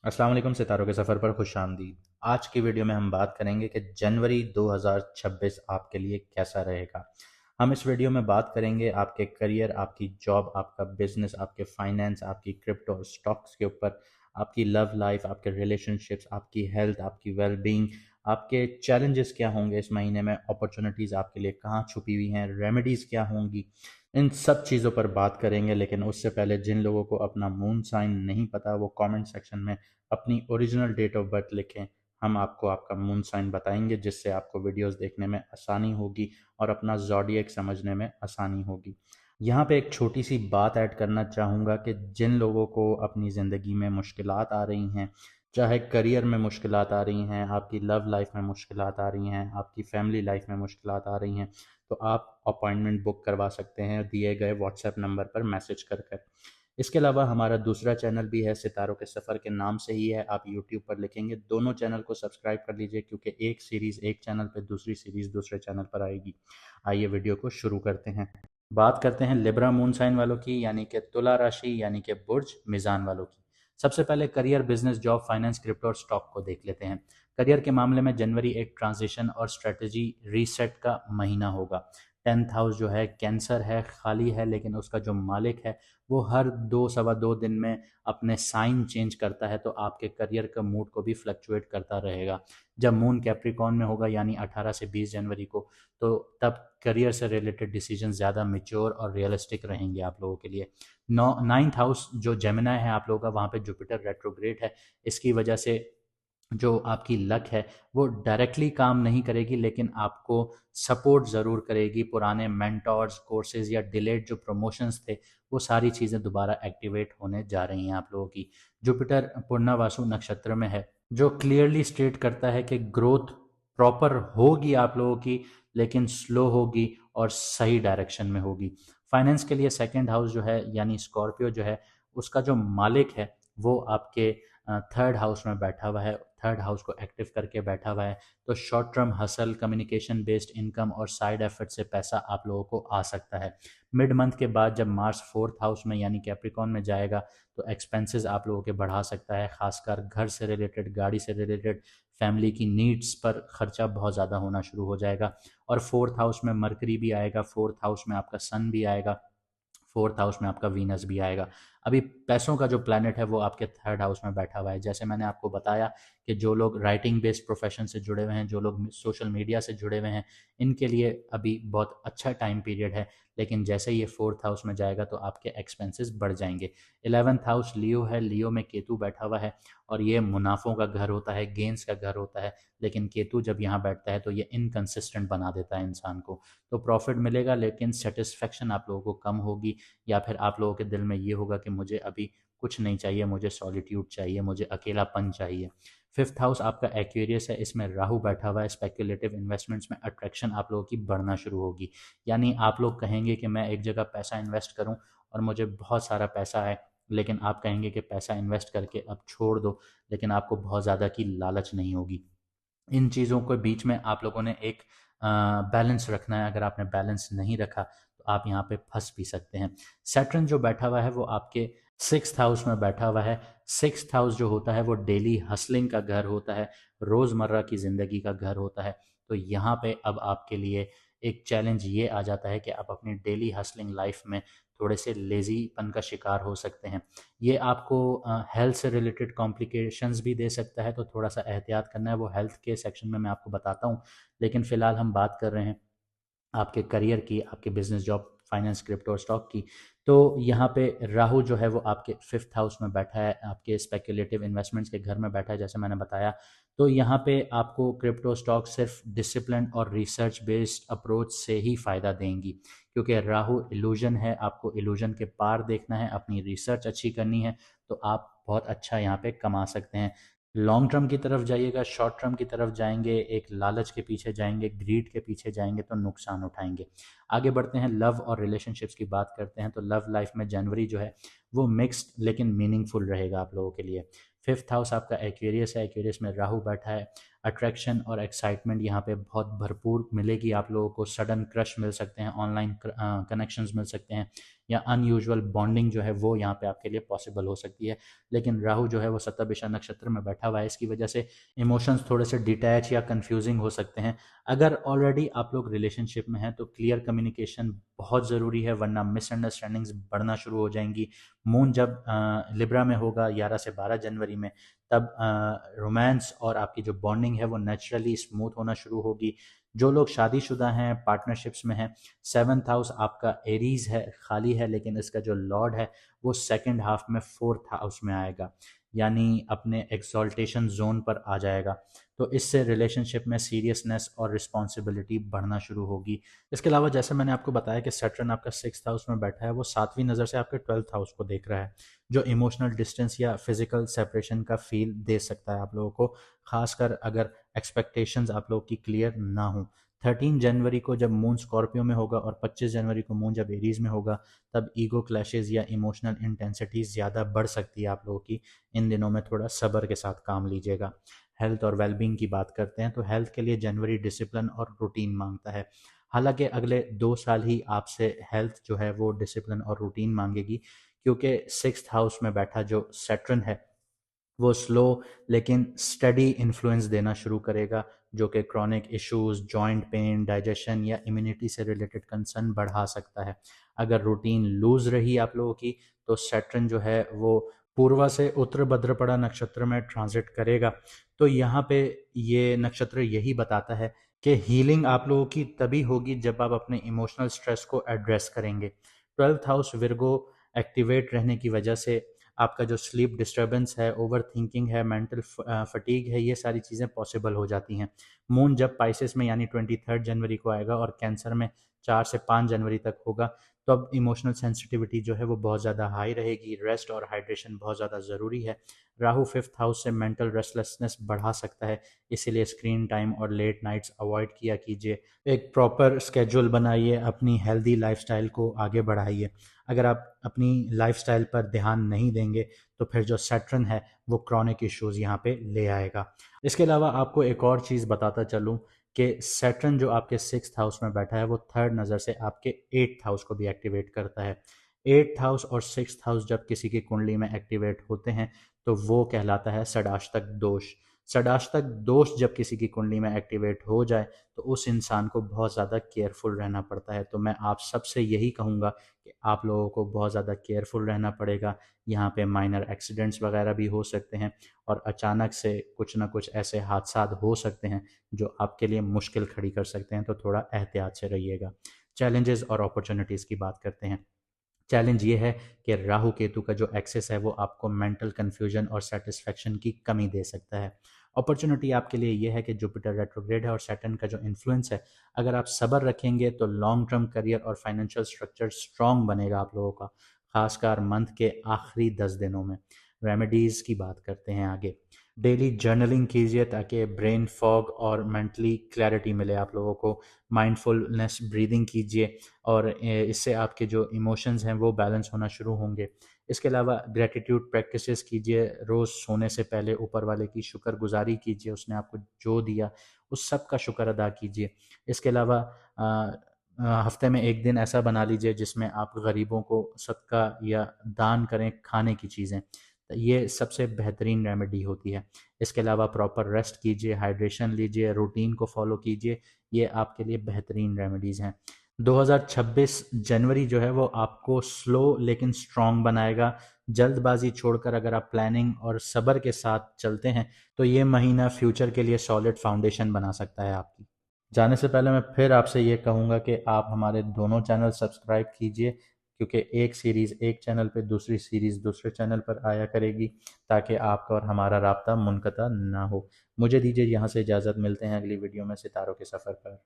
अस्सलाम वालेकुम सितारों के सफ़र पर खुश आमदीद। आज की वीडियो में हम बात करेंगे कि जनवरी 2026 आपके लिए कैसा रहेगा। हम इस वीडियो में बात करेंगे आपके करियर, आपकी जॉब, आपका बिजनेस, आपके फाइनेंस, आपकी क्रिप्टो और स्टॉक्स के ऊपर, आपकी लव लाइफ, आपके रिलेशनशिप्स, आपकी हेल्थ, आपकी वेलबींग, आपके चैलेंजेस क्या होंगे इस महीने में, अपॉर्चुनिटीज़ आपके लिए कहाँ छुपी हुई हैं, रेमेडीज़ क्या होंगी, इन सब चीज़ों पर बात करेंगे। लेकिन उससे पहले जिन लोगों को अपना मून साइन नहीं पता वो कमेंट सेक्शन में अपनी ओरिजिनल डेट ऑफ बर्थ लिखें। हम आपको आपका मून साइन बताएंगे जिससे आपको वीडियोस देखने में आसानी होगी और अपना ज़ोडिएक समझने में आसानी होगी। यहाँ पे एक छोटी सी बात ऐड करना चाहूँगा कि जिन लोगों को अपनी ज़िंदगी में मुश्किलात आ रही हैं, चाहे करियर में मुश्किलात आ रही हैं, आपकी लव लाइफ में मुश्किलात आ रही हैं, आपकी फैमिली लाइफ में मुश्किलात आ रही हैं, तो आप अपॉइंटमेंट बुक करवा सकते हैं दिए गए व्हाट्सएप नंबर पर मैसेज कर कर। इसके अलावा हमारा दूसरा चैनल भी है, सितारों के सफ़र के नाम से ही है। आप यूट्यूब पर लिखेंगे, दोनों चैनल को सब्सक्राइब कर लीजिए क्योंकि एक सीरीज़ एक चैनल पे, दूसरी सीरीज़ दूसरे चैनल पर आएगी। आइए वीडियो को शुरू करते हैं। बात करते हैं लिब्रा मून साइन वालों की, यानी कि तुला राशि, यानी कि बुर्ज मिजान वालों की। सबसे पहले career, business, job, finance, crypto और स्टॉक को देख लेते हैं। करियर के मामले में जनवरी एक ट्रांजिशन और स्ट्रेटजी रीसेट का महीना होगा। 10th हाउस जो है कैंसर है, खाली है, लेकिन उसका जो मालिक है वो हर 2 सवा 2 दिन में अपने साइन चेंज करता है, तो आपके करियर का मूड को भी फ्लक्चुएट करता रहेगा। जब मून कैप्रिकॉर्न में होगा यानी 18 से 20 जनवरी को, तो तब करियर से रिलेटेड डिसीजन ज़्यादा मेच्योर और रियलिस्टिक रहेंगे आप लोगों के लिए। 9th हाउस जो जेमिनाई है आप लोगों का, वहाँ पे जुपिटर रेट्रोग्रेड है। इसकी वजह से जो आपकी लक है वो डायरेक्टली काम नहीं करेगी, लेकिन आपको सपोर्ट ज़रूर करेगी। पुराने मेंटोर्स, कोर्सेज या डिलेड जो प्रमोशंस थे, वो सारी चीज़ें दोबारा एक्टिवेट होने जा रही हैं आप लोगों की। जुपिटर पूर्णवासु नक्षत्र में है, जो क्लियरली स्टेट करता है कि ग्रोथ प्रॉपर होगी आप लोगों की, लेकिन स्लो होगी और सही डायरेक्शन में होगी। फाइनेंस के लिए सेकंड हाउस जो है यानी स्कॉर्पियो जो है, उसका जो मालिक है वो आपके थर्ड हाउस में बैठा हुआ है, थर्ड हाउस को एक्टिव करके बैठा हुआ है। तो short term hustle, communication based income और साइड एफर्ट से पैसा आप लोगों को आ सकता है। मिड मंथ के बाद जब मार्स फोर्थ हाउस में यानी कैप्रिकॉन में जाएगा, तो एक्सपेंसेस आप लोगों के बढ़ा सकता है, खासकर घर से रिलेटेड, गाड़ी से रिलेटेड, फैमिली की नीड्स पर खर्चा बहुत ज़्यादा होना शुरू हो जाएगा। और फोर्थ हाउस में मरकरी भी आएगा, फोर्थ हाउस में आपका सन भी आएगा, फोर्थ हाउस में आपका वीनस भी आएगा। अभी पैसों का जो प्लैनेट है वो आपके थर्ड हाउस में बैठा हुआ है। जैसे मैंने आपको बताया कि जो लोग राइटिंग बेस्ड प्रोफेशन से जुड़े हुए हैं, जो लोग सोशल मीडिया से जुड़े हुए हैं, इनके लिए अभी बहुत अच्छा टाइम पीरियड है। लेकिन जैसे ही ये फोर्थ हाउस में जाएगा तो आपके एक्सपेंसेस बढ़ जाएंगे। 11th हाउस लियो है, लियो में केतु बैठा हुआ है और ये मुनाफों का घर होता है, गेंस का घर होता है। लेकिन केतु जब यहाँ बैठता है तो ये इनकंसिस्टेंट बना देता है इंसान को। तो प्रॉफिट मिलेगा लेकिन सेटिस्फेक्शन आप लोगों को कम होगी, या फिर आप लोगों के दिल में ये होगा कि मुझे अभी कुछ नहीं चाहिए, मुझे सॉलिट्यूड चाहिए, मुझे अकेलापन चाहिए। फिफ्थ हाउस आपका एक्वेरियस है, इसमें राहु बैठा हुआ है। स्पेक्युलेटिव इन्वेस्टमेंट्स में अट्रैक्शन आप लोगों की बढ़ना शुरू होगी। यानी आप लोग कहेंगे कि मैं एक जगह पैसा इन्वेस्ट करूं और मुझे बहुत सारा पैसा है, लेकिन आप कहेंगे कि पैसा इन्वेस्ट करके अब छोड़ दो, लेकिन आपको बहुत ज़्यादा की लालच नहीं होगी। इन चीज़ों के बीच में आप लोगों ने एक बैलेंस रखना है। अगर आपने बैलेंस नहीं रखा तो आप यहाँ पे फंस भी सकते हैं। सैटर्न जो बैठा हुआ है वो आपके सिक्स्थ हाउस में बैठा हुआ है। सिक्स्थ हाउस जो होता है वो डेली हसलिंग का घर होता है, रोज़मर्रा की ज़िंदगी का घर होता है। तो यहाँ पे अब आपके लिए एक चैलेंज ये आ जाता है कि आप अपनी डेली हसलिंग लाइफ में थोड़े से लेज़ीपन का शिकार हो सकते हैं। ये आपको हेल्थ से रिलेटेड कॉम्प्लिकेशंस भी दे सकता है, तो थोड़ा सा एहतियात करना है, वो हेल्थ के सेक्शन में मैं आपको बताता हूँ। लेकिन फ़िलहाल हम बात कर रहे हैं आपके करियर की, आपके बिजनेस, जॉब, फाइनेंस, क्रिप्टो और स्टॉक की। तो यहाँ पे राहु जो है वो आपके फिफ्थ हाउस में बैठा है, आपके स्पेक्युलेटिव इन्वेस्टमेंट्स के घर में बैठा है जैसे मैंने बताया। तो यहाँ पे आपको क्रिप्टो स्टॉक सिर्फ डिसिप्लिन और रिसर्च बेस्ड अप्रोच से ही फ़ायदा देंगी, क्योंकि राहु इल्यूजन है, आपको इल्यूजन के पार देखना है, अपनी रिसर्च अच्छी करनी है, तो आप बहुत अच्छा यहाँ पे कमा सकते हैं। लॉन्ग टर्म की तरफ जाइएगा, शॉर्ट टर्म की तरफ जाएंगे, एक लालच के पीछे जाएंगे, ग्रीड के पीछे जाएंगे तो नुकसान उठाएंगे। आगे बढ़ते हैं, लव और रिलेशनशिप्स की बात करते हैं। तो लव लाइफ में जनवरी जो है वो मिक्स्ड लेकिन मीनिंगफुल रहेगा आप लोगों के लिए। फिफ्थ हाउस आपका एक्वेरियस है, एक्वेरियस में राहु बैठा है। अट्रैक्शन और एक्साइटमेंट यहाँ पे बहुत भरपूर मिलेगी आप लोगों को। सडन क्रश मिल सकते हैं, ऑनलाइन कनेक्शंस मिल सकते हैं, या अनयूजुअल बॉन्डिंग जो है वो यहाँ पे आपके लिए पॉसिबल हो सकती है। लेकिन राहु जो है वो शतभिषा नक्षत्र में बैठा हुआ है, इसकी वजह से इमोशंस थोड़े से डिटैच या कंफ्यूजिंग हो सकते हैं। अगर ऑलरेडी आप लोग रिलेशनशिप में हैं तो क्लियर कम्युनिकेशन बहुत ज़रूरी है, वरना मिसअंडरस्टैंडिंग्स बढ़ना शुरू हो जाएंगी। मून जब लिब्रा में होगा 11 से 12 जनवरी में, तब रोमांस और आपकी जो बॉन्डिंग है वो नेचुरली स्मूथ होना शुरू होगी। जो लोग शादीशुदा हैं, पार्टनरशिप्स में हैं, 7th हाउस आपका एरीज है, खाली है, लेकिन इसका जो लॉर्ड है वो सेकंड हाफ में 4th हाउस में आएगा, यानी अपने एक्सॉल्टेशन जोन पर आ जाएगा। तो इससे रिलेशनशिप में सीरियसनेस और रिस्पॉन्सिबिलिटी बढ़ना शुरू होगी। इसके अलावा जैसे मैंने आपको बताया कि सैटर्न आपका 6th हाउस में बैठा है, वो 7वीं नज़र से आपके 12th हाउस को देख रहा है, जो इमोशनल डिस्टेंस या फिजिकल सेपरेशन का फील दे सकता है आप लोगों को, खासकर अगर एक्सपेक्टेशंस आप लोगों की क्लियर ना हो। 13 जनवरी को जब मून स्कॉर्पियो में होगा और 25 जनवरी को मून जब एरीज में होगा, तब ईगो क्लैशेज या इमोशनल इंटेंसिटी ज़्यादा बढ़ सकती है आप लोगों की। इन दिनों में थोड़ा सब्र के साथ काम लीजिएगा। हेल्थ और वेलबींग की बात करते हैं तो हेल्थ के लिए जनवरी डिसिप्लिन और रूटीन मांगता है। हालांकि अगले 2 साल ही आपसे हेल्थ जो है वो डिसिप्लिन और रूटीन मांगेगी, क्योंकि 6th हाउस में बैठा जो सैटर्न है वो स्लो लेकिन स्टडी इन्फ्लुएंस देना शुरू करेगा, जो कि chronic issues, joint pain, digestion या इम्यूनिटी से रिलेटेड कंसर्न बढ़ा सकता है। अगर रूटीन लूज रही आप लोगों की तो सैटर्न जो है वो पूर्वा से उत्तर भद्रपड़ा नक्षत्र में ट्रांजिट करेगा। तो यहाँ पे ये नक्षत्र यही बताता है कि हीलिंग आप लोगों की तभी होगी जब आप अपने इमोशनल स्ट्रेस को एड्रेस करेंगे। 12th हाउस विर्गो एक्टिवेट रहने की वजह से आपका जो स्लीप डिस्टर्बेंस है, ओवर थिंकिंग है, मेंटल फटीग है, ये सारी चीज़ें पॉसिबल हो जाती हैं। मून जब पाइसेस में यानी 23 जनवरी को आएगा और कैंसर में 4 से 5 जनवरी तक होगा, तो अब इमोशनल सेंसिटिविटी जो है वो बहुत ज़्यादा हाई रहेगी। रेस्ट और हाइड्रेशन बहुत ज़्यादा ज़रूरी है। राहु 5th हाउस से मेंटल रेस्टलेसनेस बढ़ा सकता है, इसीलिए स्क्रीन टाइम और लेट नाइट्स अवॉइड किया कीजिए। एक प्रॉपर स्केड्यूल बनाइए, अपनी हेल्दी लाइफस्टाइल को आगे बढ़ाइए। अगर आप अपनी लाइफस्टाइल पर ध्यान नहीं देंगे तो फिर जो सैटर्न है वो क्रॉनिक इश्यूज यहाँ पे ले आएगा। इसके अलावा आपको एक और चीज़ बताता चलूँ कि सैटर्न जो आपके 6th हाउस में बैठा है वो 3rd नज़र से आपके 8th हाउस को भी एक्टिवेट करता है। 8th हाउस और 6th हाउस जब किसी की कुंडली में एक्टिवेट होते हैं तो वो कहलाता है षडाष्टक दोष। षडाष्टक दोष जब किसी की कुंडली में एक्टिवेट हो जाए तो उस इंसान को बहुत ज़्यादा केयरफुल रहना पड़ता है। तो मैं आप सबसे यही कहूँगा कि आप लोगों को बहुत ज़्यादा केयरफुल रहना पड़ेगा। यहाँ पे माइनर एक्सीडेंट्स वगैरह भी हो सकते हैं और अचानक से कुछ ना कुछ ऐसे हादसा हो सकते हैं जो आपके लिए मुश्किल खड़ी कर सकते हैं, तो थोड़ा एहतियात से रहिएगा। चैलेंजेस और अपॉर्चुनिटीज़ की बात करते हैं। चैलेंज ये है कि राहु केतु का जो एक्सेस है वो आपको मेंटल कन्फ्यूजन और सेटिस्फेक्शन की कमी दे सकता है। अपॉर्चुनिटी आपके लिए ये है कि जुपिटर रेट्रोग्रेड है और सैटर्न का जो इन्फ्लुएंस है, अगर आप सब्र रखेंगे तो लॉन्ग टर्म करियर और फाइनेंशियल स्ट्रक्चर स्ट्रांग बनेगा आप लोगों का, खासकर मंथ के आखिरी 10 दिनों में। रेमेडीज़ की बात करते हैं आगे। डेली जर्नलिंग कीजिए ताकि ब्रेन फॉग और मेंटली क्लैरिटी मिले आप लोगों को। माइंडफुलनेस ब्रीदिंग कीजिए और इससे आपके जो इमोशंस हैं वो बैलेंस होना शुरू होंगे। इसके अलावा ग्रेटिट्यूड प्रैक्टिसेस कीजिए, रोज़ सोने से पहले ऊपर वाले की शुक्रगुजारी कीजिए, उसने आपको जो दिया उस सब का शुक्र अदा कीजिए। इसके अलावा हफ्ते में एक दिन ऐसा बना लीजिए जिसमें आप गरीबों को सदका या दान करें खाने की चीज़ें। तो ये सबसे बेहतरीन रेमेडी होती है। इसके अलावा प्रॉपर रेस्ट कीजिए, हाइड्रेशन लीजिए, रूटीन को फॉलो कीजिए, ये आपके लिए बेहतरीन रेमेडीज़ हैं। 2026 जनवरी जो है वो आपको स्लो लेकिन स्ट्रॉन्ग बनाएगा। जल्दबाजी छोड़कर अगर आप प्लानिंग और सब्र के साथ चलते हैं तो ये महीना फ्यूचर के लिए सॉलिड फाउंडेशन बना सकता है आपकी। जाने से पहले मैं फिर आपसे ये कहूँगा कि आप हमारे दोनों चैनल सब्सक्राइब कीजिए, क्योंकि एक सीरीज़ एक चैनल पे, दूसरी सीरीज़ दूसरे चैनल पर आया करेगी, ताकि आपका और हमारा राब्ता मुनक़ता ना हो। मुझे दीजिए यहाँ से इजाज़त, मिलते हैं अगली वीडियो में सितारों के सफ़र पर।